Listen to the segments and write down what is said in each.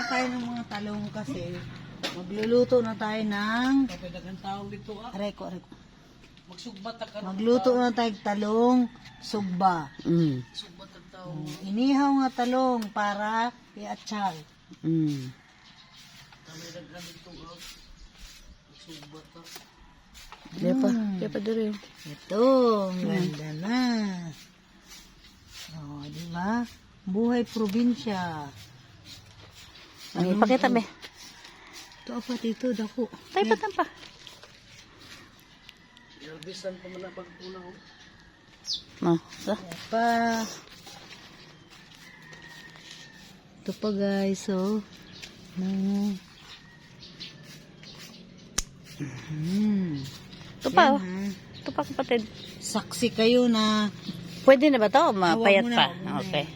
tayo ng mga talong kasi magluluto na tayo ng Kapadagang tawag dito reko. Magsugbat ka. Magluto na tayo talong sugba. Sugbat ang tawag. Inihaw nga talong para i-atchal. Kapadagang dito magsugbat ka. Kaya pa diri. Ito, ganda na. Di ba? Buhay probinsya. Ay, ipakita be. Ito pa dito, dako. Tay pa. Ilbisan pa man ang pagpunaw. So. Pa. Ito pa guys, so. Ito pa, oh. Ito pa, kapatid. Saksi kayo na Pwede na ba to? Mapayat Wag mo pa. na, wag mo na. Okay.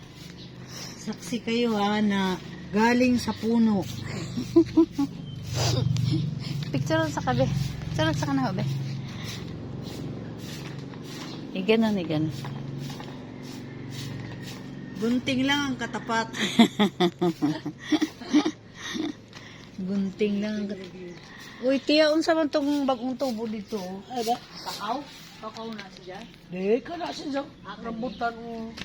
saksi kayo na galing sa puno. Picture sa kabe. Picture sa kanah be. Iganon. Gunting lang ang katapat. Gunting lang ang katapat. Uy, tiya, unsa man tong bagong tubo dito? Ay ba? Kakao na siya. Di ka na siya. Rambutan mo.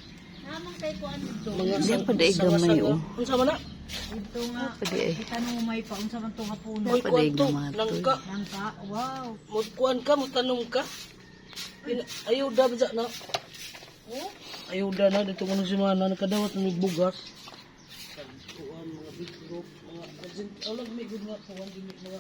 Naman kay kuan dito. Hindi pa dai gamay oh. Unsa man na? Ito nga. Pwede eh. Kita mo may pa unsa man tong hapuno. Moy kuan to. gamatoy. Nangka. Langka. Wow. Mo kuan ka, mo tanom ka. Ayuda ba na? Oh, Ayuda na dito mo si mana nakadawat ng bugas. Kuan mga big group, mga alag may good nga kuan din mga